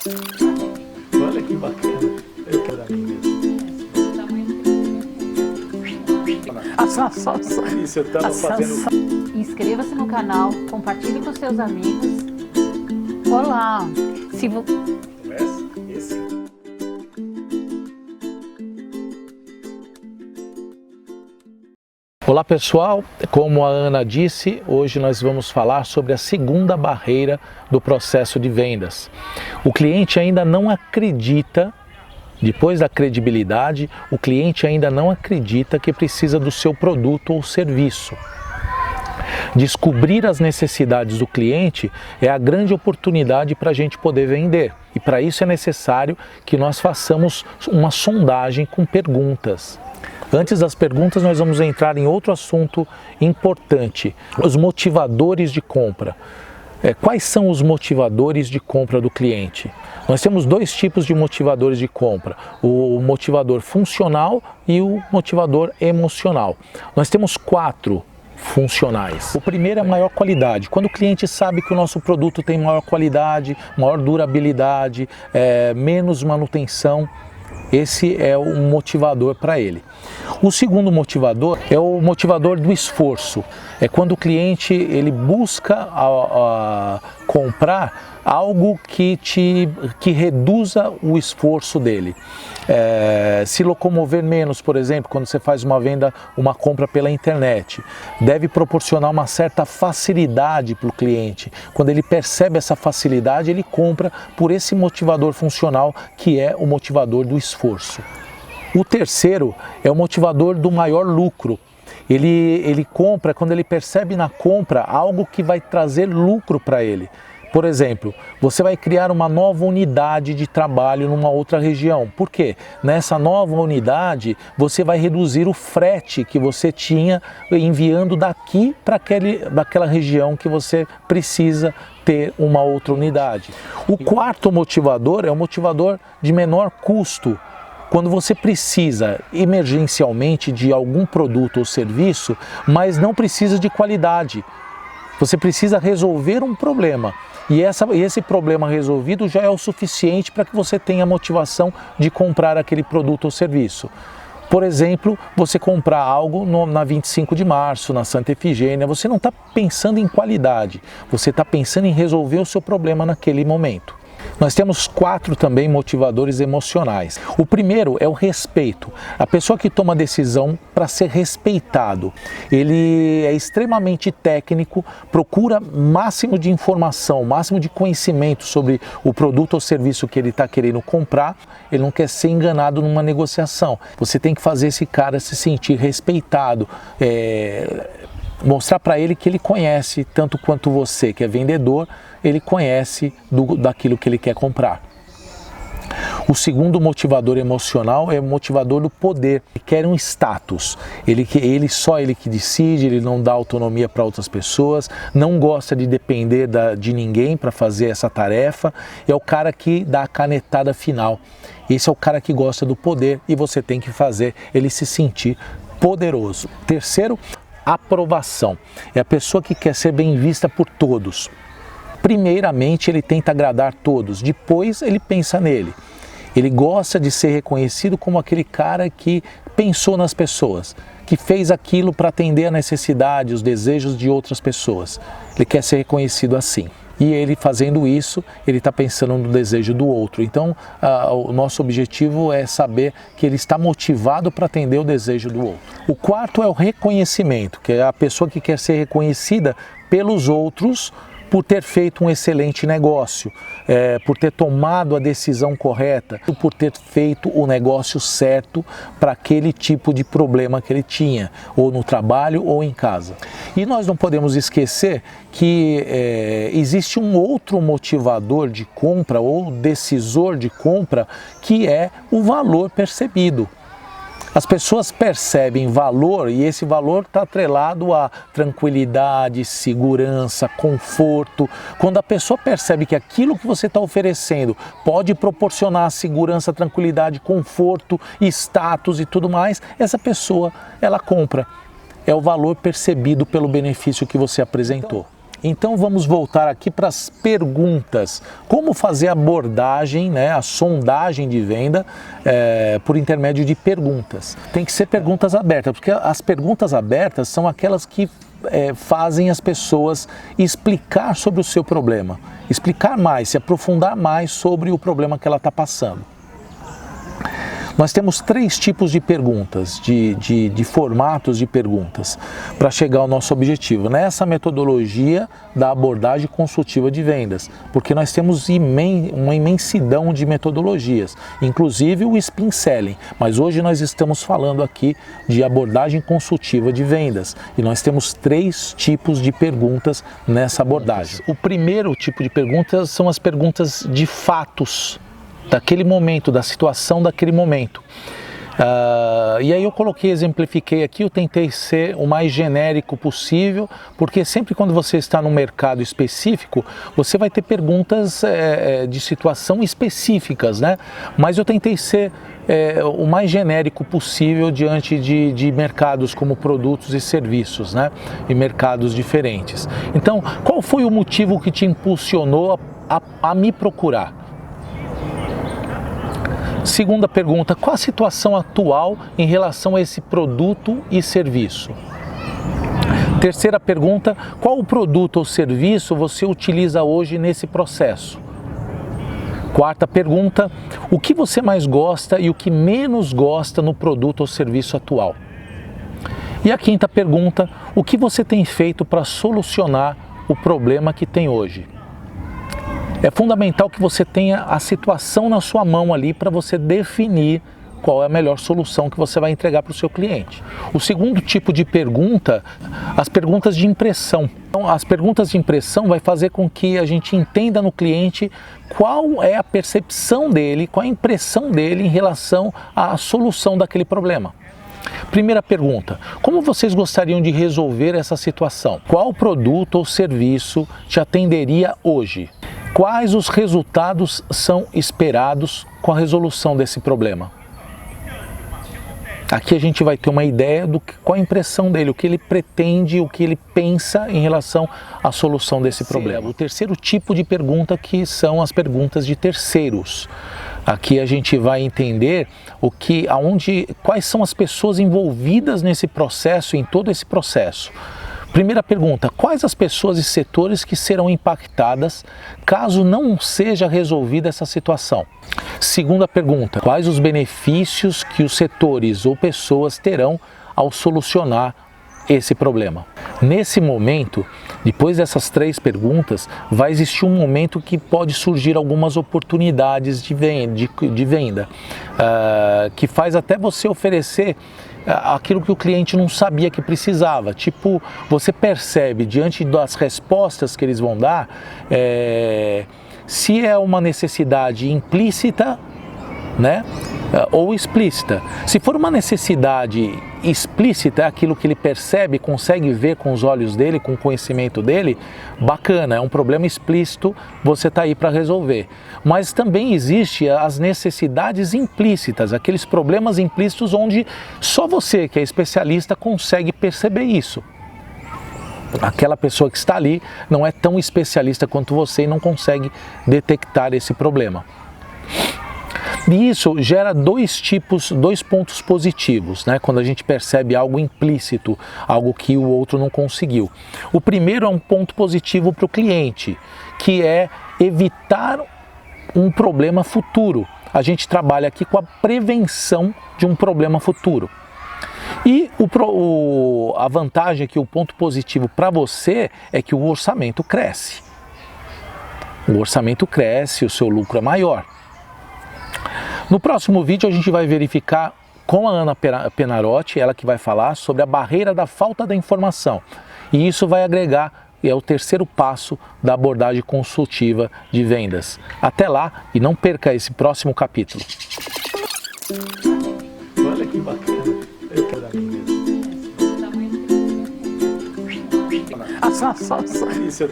Olha que bacana. Eu quero a mim mesmo. Isso, eu estava fazendo... Inscreva-se no canal, compartilhe com seus amigos. Olá! Olá pessoal, como a Ana disse, hoje nós vamos falar sobre a segunda barreira do processo de vendas. O cliente ainda não acredita, depois da credibilidade, o cliente ainda não acredita que precisa do seu produto ou serviço. Descobrir as necessidades do cliente é a grande oportunidade para a gente poder vender. E para isso é necessário que nós façamos uma sondagem com perguntas. Antes das perguntas, nós vamos entrar em outro assunto importante, os motivadores de compra. Quais são os motivadores de compra do cliente? Nós temos dois tipos de motivadores de compra, o motivador funcional e o motivador emocional. Nós temos 4 funcionais. O primeiro é a maior qualidade. Quando o cliente sabe que o nosso produto tem maior qualidade, maior durabilidade, menos manutenção, esse é o motivador para ele. O segundo motivador é o motivador do esforço. É quando o cliente ele busca comprar algo que reduza o esforço dele. Se locomover menos, por exemplo, quando você faz uma compra pela internet, deve proporcionar uma certa facilidade para o cliente. Quando ele percebe essa facilidade, ele compra por esse motivador funcional, que é o motivador do esforço. O terceiro é o motivador do maior lucro. Ele compra quando ele percebe na compra algo que vai trazer lucro para ele. Por exemplo, você vai criar uma nova unidade de trabalho numa outra região. Por quê? Nessa nova unidade, você vai reduzir o frete que você tinha enviando daqui para daquela região que você precisa ter uma outra unidade. O quarto motivador é o motivador de menor custo. Quando você precisa emergencialmente de algum produto ou serviço, mas não precisa de qualidade. Você precisa resolver um problema. E esse problema resolvido já é o suficiente para que você tenha a motivação de comprar aquele produto ou serviço. Por exemplo, você comprar algo na 25 de março, na Santa Efigênia, você não está pensando em qualidade, você está pensando em resolver o seu problema naquele momento. Nós temos 4 também motivadores emocionais. O primeiro é o respeito. A pessoa que toma decisão para ser respeitado. Ele é extremamente técnico, procura máximo de informação, máximo de conhecimento sobre o produto ou serviço que ele está querendo comprar. Ele não quer ser enganado numa negociação. Você tem que fazer esse cara se sentir respeitado, mostrar para ele que ele conhece, tanto quanto você que é vendedor, ele conhece daquilo que ele quer comprar. O segundo motivador emocional é o motivador do poder. Ele quer um status, só ele que decide, ele não dá autonomia para outras pessoas, não gosta de depender de ninguém para fazer essa tarefa, é o cara que dá a canetada final. Esse é o cara que gosta do poder e você tem que fazer ele se sentir poderoso. Terceiro, aprovação. É a pessoa que quer ser bem vista por todos. Primeiramente ele tenta agradar todos, depois ele pensa nele. Ele gosta de ser reconhecido como aquele cara que pensou nas pessoas, que fez aquilo para atender a necessidade, os desejos de outras pessoas. Ele quer ser reconhecido assim. E ele fazendo isso, ele está pensando no desejo do outro. Então, o nosso objetivo é saber que ele está motivado para atender o desejo do outro. O quarto é o reconhecimento, que é a pessoa que quer ser reconhecida pelos outros por ter feito um excelente negócio, por ter tomado a decisão correta, por ter feito o negócio certo para aquele tipo de problema que ele tinha, ou no trabalho ou em casa. E nós não podemos esquecer que existe um outro motivador de compra ou decisor de compra, que é o valor percebido. As pessoas percebem valor e esse valor está atrelado a tranquilidade, segurança, conforto. Quando a pessoa percebe que aquilo que você está oferecendo pode proporcionar segurança, tranquilidade, conforto, status e tudo mais, essa pessoa ela compra. É o valor percebido pelo benefício que você apresentou. Então vamos voltar aqui para as perguntas. Como fazer a abordagem, né, a sondagem de venda por intermédio de perguntas. Tem que ser perguntas abertas, porque as perguntas abertas são aquelas que fazem as pessoas explicar sobre o seu problema, explicar mais, se aprofundar mais sobre o problema que ela está passando. Nós temos 3 tipos de perguntas, de formatos de perguntas, para chegar ao nosso objetivo. Nessa metodologia da abordagem consultiva de vendas, porque nós temos uma imensidão de metodologias, inclusive o Spin Selling, mas hoje nós estamos falando aqui de abordagem consultiva de vendas, e nós temos 3 tipos de perguntas nessa abordagem. O primeiro tipo de perguntas são as perguntas de fatos, daquele momento, da situação daquele momento. E aí eu exemplifiquei aqui, eu tentei ser o mais genérico possível, porque sempre quando você está num mercado específico, você vai ter perguntas de situação específicas, né? Mas eu tentei ser o mais genérico possível diante de mercados como produtos e serviços, né? E mercados diferentes. Então, qual foi o motivo que te impulsionou a me procurar? Segunda pergunta, qual a situação atual em relação a esse produto e serviço? Terceira pergunta, qual o produto ou serviço você utiliza hoje nesse processo? Quarta pergunta, o que você mais gosta e o que menos gosta no produto ou serviço atual? E a quinta pergunta, o que você tem feito para solucionar o problema que tem hoje? É fundamental que você tenha a situação na sua mão ali para você definir qual é a melhor solução que você vai entregar para o seu cliente. O segundo tipo de pergunta, as perguntas de impressão. Então, as perguntas de impressão vai fazer com que a gente entenda no cliente qual é a percepção dele, qual é a impressão dele em relação à solução daquele problema. Primeira pergunta, como vocês gostariam de resolver essa situação? Qual produto ou serviço te atenderia hoje? Quais os resultados são esperados com a resolução desse problema? Aqui a gente vai ter uma ideia qual a impressão dele, o que ele pretende, o que ele pensa em relação à solução desse problema. O terceiro tipo de pergunta que são as perguntas de terceiros. Aqui a gente vai entender quais são as pessoas envolvidas nesse processo, em todo esse processo. Primeira pergunta, quais as pessoas e setores que serão impactadas caso não seja resolvida essa situação? Segunda pergunta, quais os benefícios que os setores ou pessoas terão ao solucionar esse problema? Nesse momento, depois dessas 3 perguntas, vai existir um momento que pode surgir algumas oportunidades de venda, que faz até você oferecer aquilo que o cliente não sabia que precisava. Tipo, você percebe diante das respostas que eles vão dar, se é uma necessidade implícita, né, ou explícita. Se for uma necessidade explícita, é aquilo que ele percebe, consegue ver com os olhos dele, com o conhecimento dele, bacana, é um problema explícito, você está aí para resolver. Mas também existe as necessidades implícitas, aqueles problemas implícitos onde só você, que é especialista, consegue perceber isso. Aquela pessoa que está ali não é tão especialista quanto você e não consegue detectar esse problema. E isso gera 2 pontos positivos, né? Quando a gente percebe algo implícito, algo que o outro não conseguiu. O primeiro é um ponto positivo para o cliente, que é evitar um problema futuro. A gente trabalha aqui com a prevenção de um problema futuro. E a vantagem aqui, o ponto positivo para você é que o orçamento cresce. O orçamento cresce, o seu lucro é maior. No próximo vídeo a gente vai verificar com a Ana Penarotti, ela que vai falar sobre a barreira da falta da informação. E isso vai agregar, é o terceiro passo da abordagem consultiva de vendas. Até lá e não perca esse próximo capítulo. Olha que bacana. Eu quero dar minha mesmo. Isso,